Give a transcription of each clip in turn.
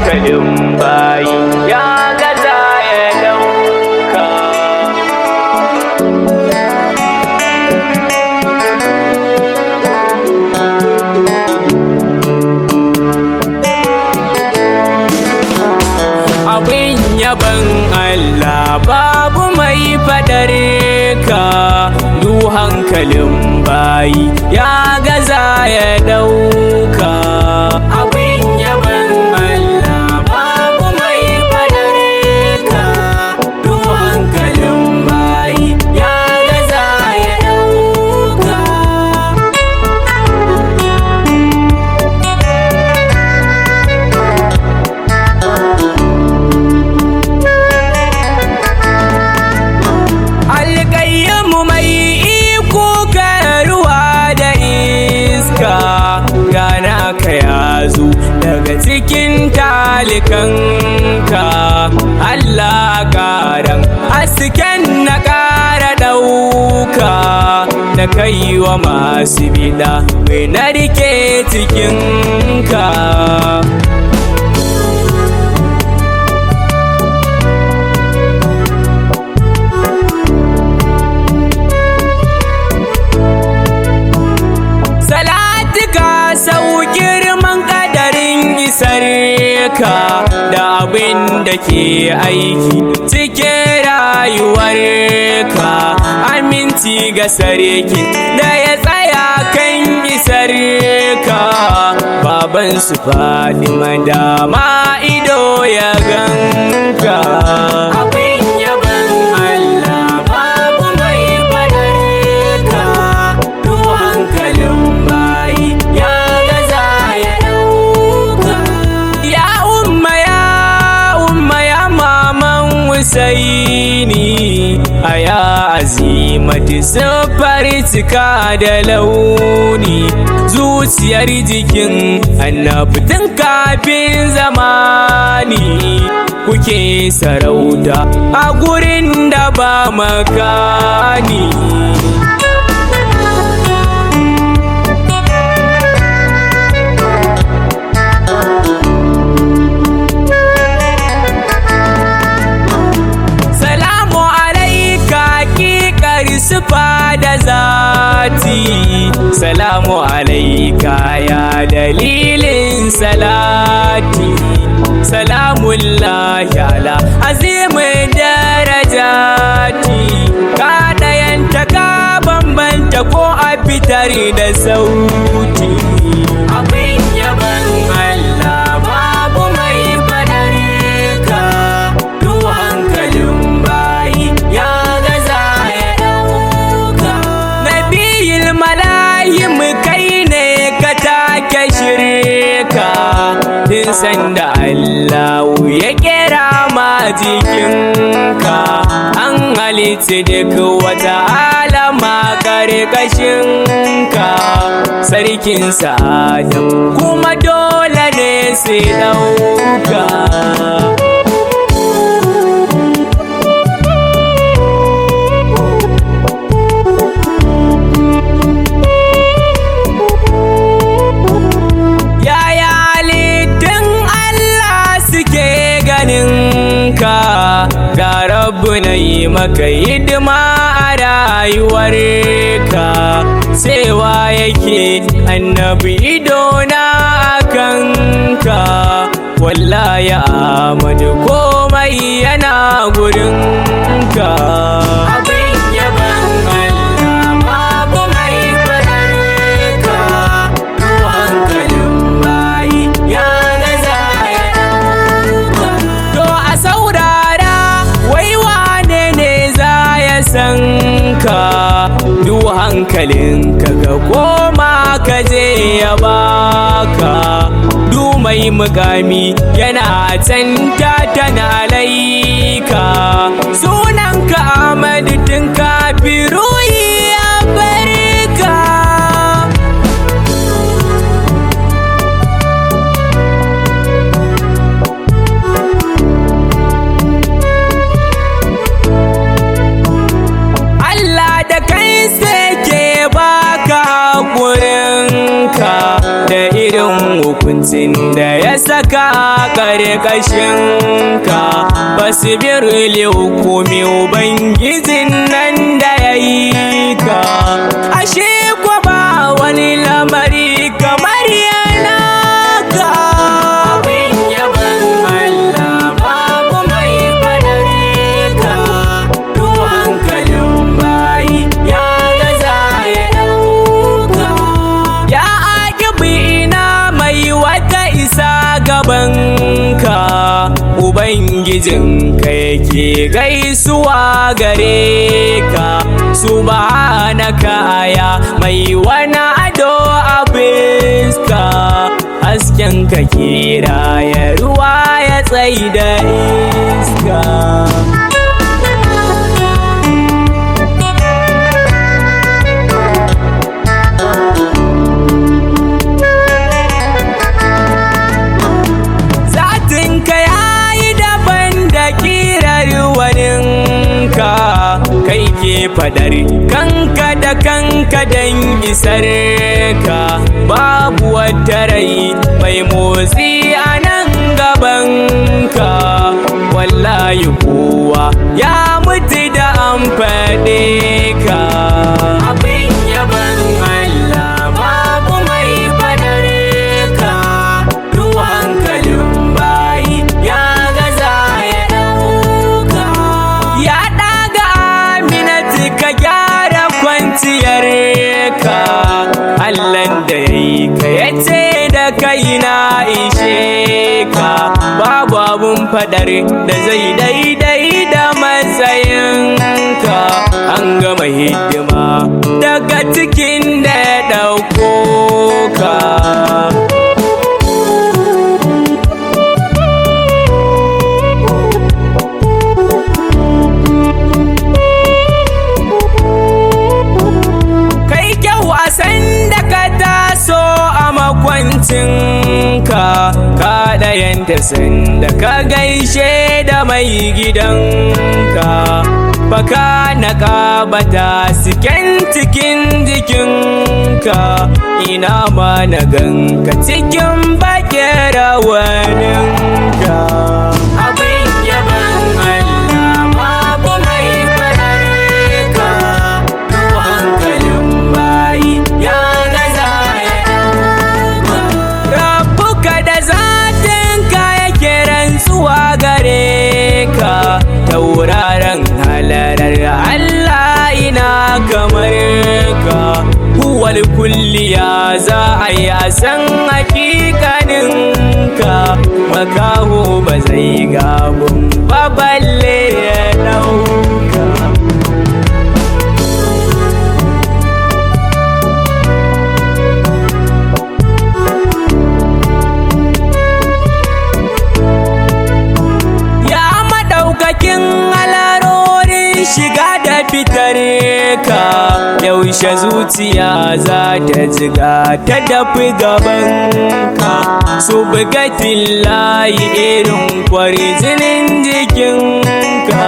hankalin bayi ya gaza ya dauka. Abin yaban Allah babu mai fadar ka, du hankalin bayi ya gaza ya dauka. Abin yaban Allah babu mai fadar ka, du hankalin bayi ya gaza ya dauka. Alƙayyamu mai iko ruwa da iska, gana ka yazo daga cikin talikanka. Allah ƙaran hasken na ƙara ɗauka, da kai wa masu bida mai narke cikinka. Sau girman kadarin isarka da abin da ke aiki cikin rayuwarka. Aminci ga sarki da ya tsaya kan isarka, baban su Fatima da ma ido ya ganka. Abin yaban Allah babu mai fadar ka, du hankalin bayi ya gaza ya dauka. Ya umma ya maman Husaini, aya azimati siffar cika da launi, zuciyar jikin annabi tun kafin zamani. Kuke sarauta a gurin da ba makani. Sufa da zati, salamu alaika ya dalilin salati. Salamullahi ala azimin darajati, ka ɗayanta ka bambanta ko a fitar da sauti. Abin yaban Allah babu mai fadar ka, du hankalin bayi ya gaza ya dauka. Nabiyil malayim kai ne ka take shirka, tun sanda Allah ya kera ma jikinka. An halitta duk wata alama karkashinka, sarkin Adam kuma dole ne sai dauka. Da Rabbu na yi maka hidima a rayuwarka, cewa yake annabi idona a kanka. Wallahi Ahmadu komai yana gurinka. Abin yaban Allah babu mai fadar ka, du hankalin bayi ya gaza ya dauka. To a saurara, wai wane ne za ya san ka? Du hankalinka ka koma ka je ya baka. Du mai mukami yana can tatan alaika, sunanka Ahmadu tun kafiru ya barka. Allah da kai sai ke baka haƙurinka, da irin kuncin da ya saka ƙarƙashinka. Fasbir li hukumi ubangijin nan da ya yi ka. Ashe kwa ba wani lamari kamar yana ka. Abin yaban Allah babu mai fadare ka. Duk hankalin bayi ya gaza ya ɗauka. Ya aƙibi ina mai wata isa gabanka. Ubangijinka yake gaisuwa gare ka. Subhanaka ya mai wani ado a fiska. Hasken ka kira ya ruwa ya tsaida iska. Kai ke fadar kanka da kanka dan isar ka. Babu wata rai mai motsi a nan gaban ka. Wallahi kowa ya mutu da an faɗe ka. Abin yaban Allah babu mai fadar ka. Duk hankalin bayi ya gaza ya ɗauka. Ya ka gyara kwanciyar ka. Allahn da ya yi ka ya ce da kai na ishe ka. Babu abun fadar da zai daidai da matsayinka. An gama hidima daga cikin da ya ɗauko ka. Sanda ka taso a makwancinka, ka ɗayanta sanda ka gaishe da mai gidanka. Baka na ƙabata siken cikin jikinka. Ina ma na ganka cikin baƙin rawaninka. Abin yaban Allah babu mai fadare ka. Duk hankalin bayi ya gaza ya ɗauka. Rabbuka da zatinka yake rantsuwa gare ka. Tauraron halarar Allah ina kamar ka. Huwal kulliya za a yi a san hakikanin ka. Makaho ba zai gabun ba balle ya ɗauka. Shiga da fitar ka. Yaushe zuciya za ta jiga ta dafi gaban ka. Su bugatin layi irin kwarjinin jikinka.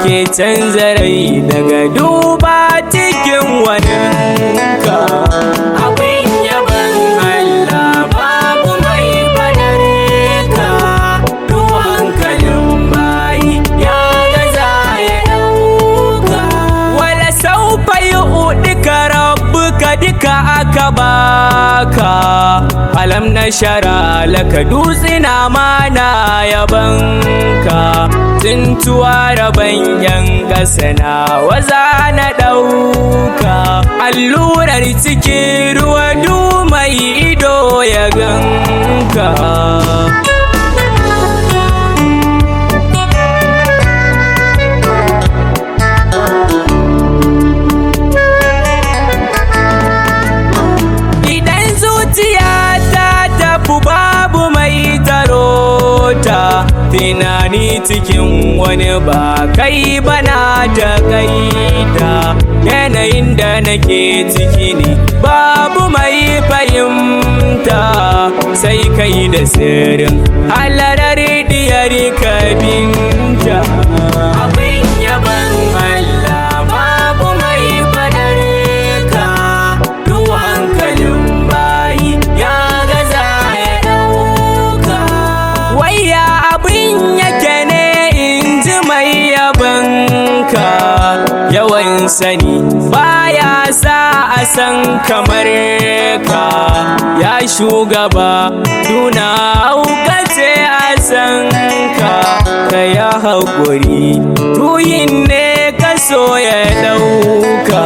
Ke canza rai daga duba cikin waninka. Abin yaban Allah babu mai fadare ka. Duk hankalin bayi ya gaza ya ɗauka. Wala saufa yu'dika rabbuka duka aka baka. Alam na shara laka dutsina mana yabanka. Tuntuwa rabon yan ƙasa na waza na ɗauka. Allurar cikin ruwa du mai ido ya ganka. Idan zuciya ta tafi babu mai tarota. Tunani cikin wani ba kai bana ta kaita. Yanayin da nake ciki ne babu mai fahimta. Sai kai da sirrin halarar diyar ka binta. Abin yaban Allah babu mai fadare ka. Duk hankalin bayi ya gaza ya mun sani baya sa a san kamar ka ya shugaba duna aukace a san ka ka ya haƙuri ruhin ne ka so ya ɗauka.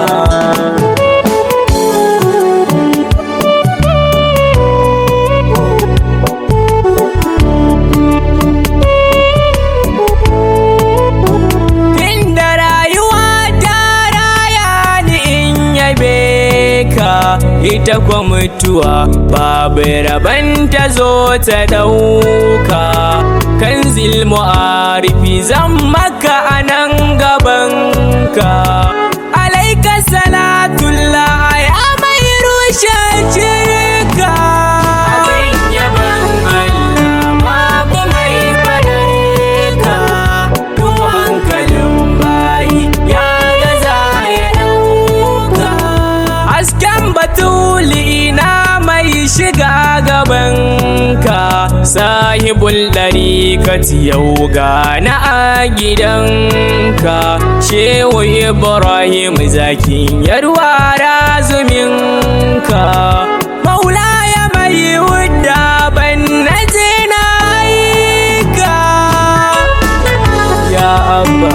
Ita kwa mutuwa babu rabon ta zo ta dauka kanzil mu'arifi zan maka anan gabanka alaika salatullah ya mai rushe shirka. Abin yaban Allah babu mai fadarka to hankalin bayi ya gaza ya dauka hasken batuli na mai shiga gabanka sahibul ɗarikati yau gana a gidanka shehu Ibrahim zakin yarwa razuminka maula ya mai wudda ban na ka ya abba.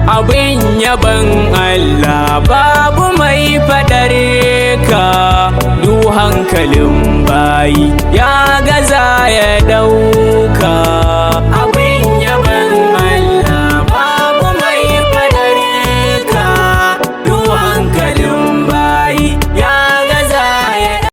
Abin yaban Allah babu mai fadar ka du hankalin bayi ya gaza ya dauka.